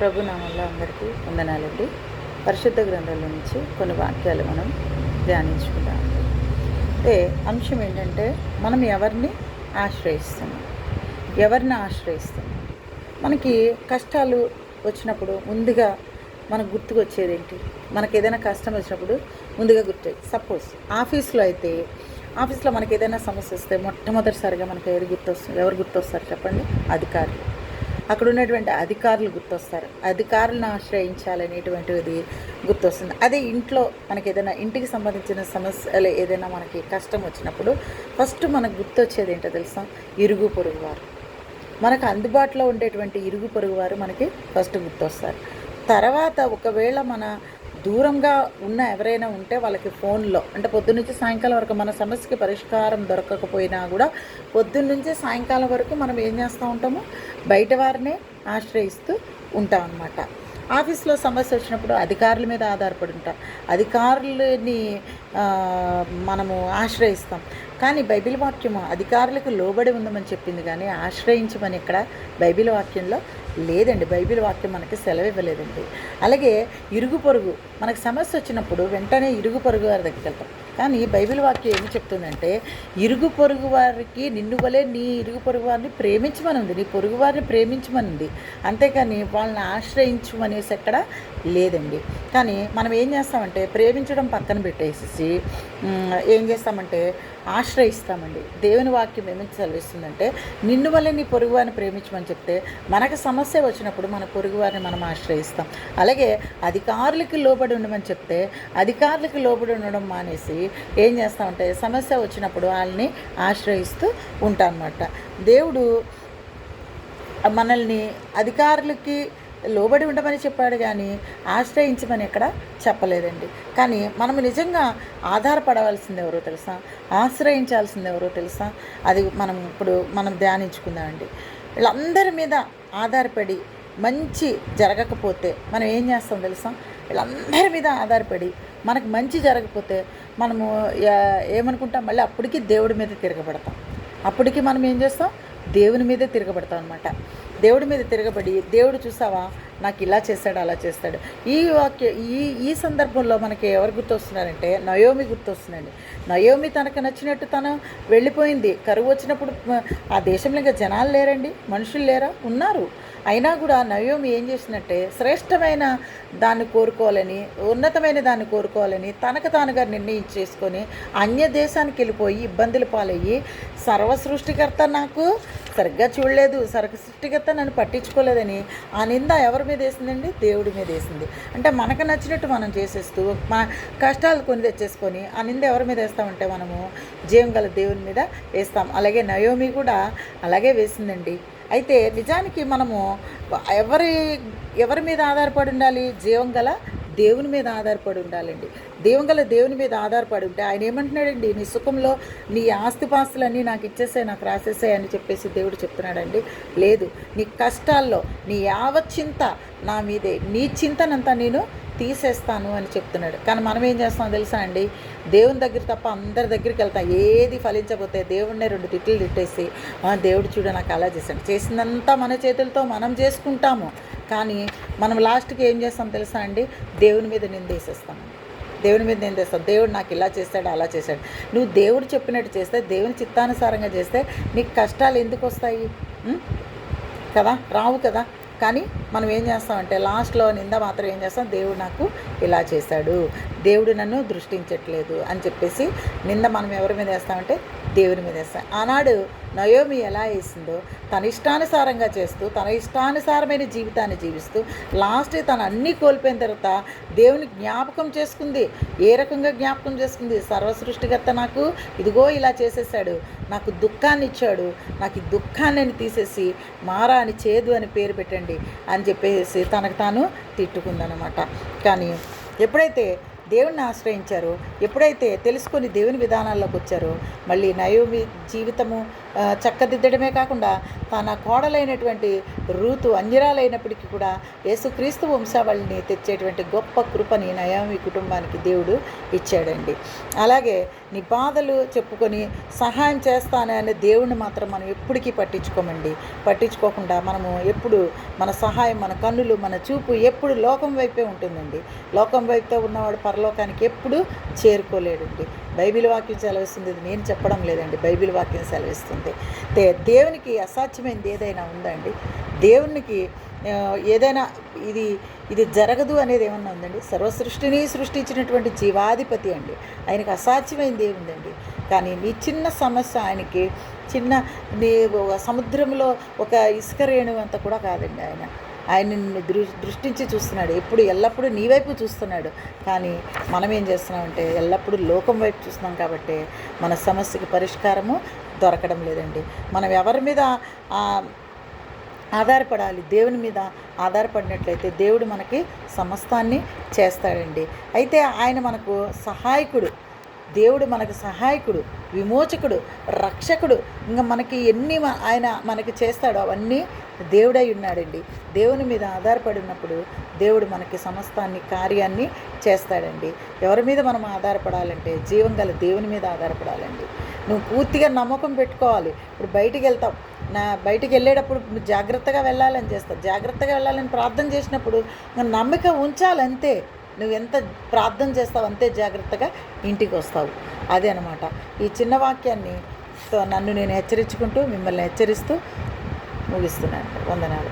ప్రభు నామంలో అందరికీ వందనాలండి. పరిశుద్ధ గ్రంథాల నుంచి కొన్ని వాక్యాలు మనం ధ్యానించుకుందాం. అంటే అంశం ఏంటంటే, మనం ఎవరిని ఆశ్రయిస్తున్నాం, ఎవరిని ఆశ్రయిస్తున్నాం. మనకి కష్టాలు వచ్చినప్పుడు ముందుగా మనకు గుర్తుకు వచ్చేది ఏంటి? మనకు ఏదైనా కష్టం వచ్చినప్పుడు ముందుగా గుర్తు, సపోజ్ ఆఫీస్లో మనకి ఏదైనా సమస్య వస్తే మొట్టమొదటిసారిగా మనకు ఎవరు గుర్తొస్తారు చెప్పండి? అధికారులు. అక్కడ ఉన్నటువంటి అధికారులు గుర్తొస్తారు. అధికారులను ఆశ్రయించాలనేటువంటిది గుర్తొస్తుంది. అదే ఇంట్లో మనకి ఏదైనా ఇంటికి సంబంధించిన సమస్యలు ఏదైనా మనకి కష్టం వచ్చినప్పుడు ఫస్ట్ మనకు గుర్తొచ్చేది ఏంటో తెలుసా? ఇరుగు పొరుగు వారు. మనకు అందుబాటులో ఉండేటువంటి ఇరుగు పొరుగు వారు మనకి ఫస్ట్ గుర్తొస్తారు. తర్వాత ఒకవేళ మన దూరంగా ఉన్న ఎవరైనా ఉంటే వాళ్ళకి ఫోన్లో, అంటే పొద్దున్నుంచి సాయంకాలం వరకు మన సమస్యకి పరిష్కారం దొరకకపోయినా కూడా పొద్దున్నుంచి సాయంకాలం వరకు మనం ఏం చేస్తూ ఉంటాము? బయట వారినే ఆశ్రయిస్తూ ఉంటాం అన్నమాట. ఆఫీస్లో సమస్య వచ్చినప్పుడు అధికారుల మీద ఆధారపడి ఉంటాం, అధికారులని మనము ఆశ్రయిస్తాం. కానీ బైబిల్ వాక్యము అధికారులకు లోబడి ఉందమని చెప్పింది, కానీ ఆశ్రయించమని ఇక్కడ బైబిల్ వాక్యంలో లేదండి. బైబిల్ వాక్యం మనకి సెలవు ఇవ్వలేదండి. అలాగే ఇరుగు పొరుగు, మనకు సమస్య వచ్చినప్పుడు వెంటనే ఇరుగు పొరుగు వారి దగ్గరికి వెళ్తాం. కానీ బైబిల్ వాక్యం ఏమి చెప్తుందంటే, ఇరుగు పొరుగు వారికి నిన్ను వలే నీ ఇరుగు పొరుగు వారిని ప్రేమించమనుంది, నీ పొరుగు వారిని ప్రేమించమనుంది. అంతేకాని వాళ్ళని ఆశ్రయించమనేసి ఎక్కడ లేదండి. కానీ మనం ఏం చేస్తామంటే, ప్రేమించడం పక్కన పెట్టేసి ఏం చేస్తామంటే ఆశ్రయిస్తామండి. దేవుని వాక్యం ఏమి సెలవిస్తుందంటే, నిన్ను వల్లే నీ పొరుగువారిని ప్రేమించమని చెప్తే, మనకు సమస్య వచ్చినప్పుడు మన పొరుగువారిని మనం ఆశ్రయిస్తాం. అలాగే అధికారులకి లోబడి ఉండమని చెప్తే, అధికారులకి లోబడి ఉండడం మానేసి ఏం చేస్తామంటే సమస్య వచ్చినప్పుడు వాళ్ళని ఆశ్రయిస్తూ ఉంటాం అన్నమాట. దేవుడు మనల్ని అధికారులకి లోబడి ఉండమని చెప్పాడు, కానీ ఆశ్రయించమని ఎక్కడ చెప్పలేదండి. కానీ మనం నిజంగా ఆధారపడవలసింది ఎవరో తెలుసా? ఆశ్రయించాల్సింది ఎవరో తెలుసా? అది మనం ధ్యానించుకుందామండి. వీళ్ళందరి మీద ఆధారపడి మంచి జరగకపోతే మనం ఏం చేస్తాం తెలుసా? వీళ్ళందరి మీద ఆధారపడి మనకు మంచి జరగకపోతే మనము ఏమనుకుంటాం? మళ్ళీ అప్పటికి దేవుడి మీద తిరగబడతాం. అప్పటికి మనం ఏం చేస్తాం? దేవుని మీదే తిరగబడతాం అనమాట. దేవుడి మీద తిరగబడి, దేవుడు చూసావా నాకు ఇలా చేస్తాడు, అలా చేస్తాడు. ఈ సందర్భంలో మనకి ఎవరు గుర్తొస్తున్నారంటే నయోమి గుర్తొస్తుందండి. నయోమి తనకు నచ్చినట్టు తను వెళ్ళిపోయింది. కరువు వచ్చినప్పుడు ఆ దేశంలో ఇంకా జనాలు లేరండి, మనుషులు లేరా? ఉన్నారు. అయినా కూడా నయోమి ఏం చేసినట్టే శ్రేష్టమైన దాన్ని కోరుకోవాలని, ఉన్నతమైన దాన్ని కోరుకోవాలని తనకు తానుగా నిర్ణయించేసుకొని అన్య దేశానికి వెళ్ళిపోయి ఇబ్బందులు పాలయ్యి, సర్వసృష్టికర్త నాకు సరిగ్గా చూడలేదు, సృష్టికర్త నన్ను పట్టించుకోలేదని ఆ నింద ఎవరి మీద వేసిందండి? దేవుడి మీద వేసింది. అంటే మనకు నచ్చినట్టు మనం చేసేస్తూ మన కష్టాలు కొని తెచ్చేసుకొని ఆ నింద ఎవరి మీద వేస్తామంటే మనము జీవం గల దేవుని మీద వేస్తాం. అలాగే నయోమి కూడా అలాగే వేసిందండి. అయితే నిజానికి మనము ఎవరి మీద ఆధారపడి ఉండాలి? జీవం గల దేవుని మీద ఆధారపడి ఉండాలండి. దేవుని మీద ఆధారపడి ఉంటే ఆయన ఏమంటున్నాడండి? నీ సుఖంలో నీ ఆస్తిపాస్తులన్నీ నాకు ఇచ్చేసాయి, నాకు రాసేసాయి అని చెప్పేసి దేవుడు చెప్తున్నాడండి. లేదు, నీ కష్టాల్లో నీ యావత్ చింత నా మీదే, నీ చింతనంతా నేను తీసేస్తాను అని చెప్తున్నాడు. కానీ మనం ఏం చేస్తాం తెలుసా అండి? దేవుని దగ్గర తప్ప అందరి దగ్గరికి వెళ్తాం. ఏది ఫలించకపోతే దేవుడినే 2 తిట్లు తిట్టేసి, దేవుడు చూడ నాకు అలా చేశాడు, చేసిందంతా మన చేతులతో మనం చేసుకుంటాము. కానీ మనం లాస్ట్కి ఏం చేస్తాం తెలుసా అండి? దేవుని మీద నిందేసేస్తాం. దేవుని మీద నిందేస్తాం. దేవుడు నాకు ఇలా చేస్తాడు, అలా చేశాడు. నువ్వు దేవుడు చెప్పినట్టు చేస్తే, దేవుని చిత్తానుసారంగా చేస్తే నీకు కష్టాలు ఎందుకు వస్తాయి? కదా, రావు కదా. కానీ మనం ఏం చేస్తామంటే లాస్ట్లో నింద మాత్రం ఏం చేస్తాం? దేవుడు నాకు ఇలా చేశాడు, దేవుడు నన్ను దృష్టించట్లేదు అని చెప్పేసి నింద మనం ఎవరి మీద వేస్తామంటే దేవుని మీద వేస్తాం. ఆనాడు నయోమి ఎలా వేసిందో తన ఇష్టానుసారంగా చేస్తూ, తన ఇష్టానుసారమైన జీవితాన్ని జీవిస్తూ లాస్ట్ తను అన్నీ కోల్పోయిన తర్వాత దేవుని జ్ఞాపకం చేసుకుంది. ఏ రకంగా జ్ఞాపకం చేసుకుంది? సర్వసృష్టికర్త నాకు ఇదిగో ఇలా చేసేసాడు, నాకు దుఃఖాన్ని ఇచ్చాడు, నాకు ఈ దుఃఖాన్ని తీసేసి మారా అని, చేదు అని పేరు పెట్టండి అని చెప్పేసి తనకు తాను తిట్టుకుందనమాట. కానీ ఎప్పుడైతే దేవుణ్ణి ఆశ్రయించారో, ఎప్పుడైతే తెలుసుకొని దేవుని విధానాల్లోకి వచ్చారో, మళ్ళీ నయోమి జీవితము చక్కదిద్దడమే కాకుండా తన కోడలైనటువంటి రూతు అన్యరాలైనప్పటికీ కూడా యేసుక్రీస్తు వంశావళిని తెచ్చేటువంటి గొప్ప కృపని నయోమి కుటుంబానికి దేవుడు ఇచ్చాడండి. అలాగే నీ బాధలు చెప్పుకొని సహాయం చేస్తాననే దేవుణ్ణి మాత్రం మనం ఎప్పటికీ పట్టించుకోకుండా మనము ఎప్పుడు మన సహాయం, మన కన్నులు, మన చూపు ఎప్పుడు లోకం వైపే ఉంటుందండి. లోకం వైపుతో ఉన్నవాడు పరలోకానికి ఎప్పుడు చేరుకోలేడండి. బైబిల్ వాక్యం సెలవిస్తుంది, ఇది నేను చెప్పడం లేదండి, బైబిల్ వాక్యం సెలవిస్తుంది. దేవునికి అసాధ్యమైనది ఏదైనా ఉందండి? దేవునికి ఏదైనా ఇది జరగదు అనేది ఏమన్నా ఉందండి? సర్వసృష్టిని సృష్టించినటువంటి జీవాధిపతి అండి, ఆయనకి అసాధ్యమైనది ఏముందండి? కానీ నీ చిన్న సమస్య ఆయనకి నీ సముద్రంలో ఒక ఇసుక రేణువు అంత కూడా కాదండి. ఆయన నిన్ను దృష్టించి చూస్తున్నాడు, ఎల్లప్పుడూ నీ వైపు చూస్తున్నాడు. కానీ మనం ఏం చేస్తున్నామంటే ఎల్లప్పుడూ లోకం వైపు చూస్తున్నాం కాబట్టి మన సమస్యకి పరిష్కారము దొరకడం లేదండి. మనం ఎవరి మీద ఆధారపడాలి? దేవుని మీద ఆధారపడినట్లయితే దేవుడు మనకి సమస్తాన్ని చేస్తాడండి. అయితే ఆయన మనకు సహాయకుడు, దేవుడు మనకు సహాయకుడు, విమోచకుడు, రక్షకుడు. ఇంకా మనకి ఆయన మనకి చేస్తాడో అవన్నీ దేవుడై ఉన్నాడండి. దేవుని మీద ఆధారపడి ఉన్నప్పుడు దేవుడు మనకి సమస్తాన్ని కార్యాన్ని చేస్తాడండి. ఎవరి మీద మనం ఆధారపడాలంటే జీవం గల దేవుని మీద ఆధారపడాలండి. నువ్వు పూర్తిగా నమ్మకం పెట్టుకోవాలి. ఇప్పుడు బయటికి వెళ్ళేటప్పుడు నువ్వు జాగ్రత్తగా వెళ్ళాలని చేస్తావు, జాగ్రత్తగా వెళ్ళాలని ప్రార్థన చేసినప్పుడు నమ్మకం ఉంచాలంతే. నువ్వు ఎంత ప్రార్థన చేస్తావు అంతే జాగ్రత్తగా ఇంటికి వస్తావు. అదే అనమాట. ఈ చిన్న వాక్యాన్ని నన్ను నేను హెచ్చరించుకుంటూ మిమ్మల్ని హెచ్చరిస్తూ ముగిస్తున్నాను. వందనాలు.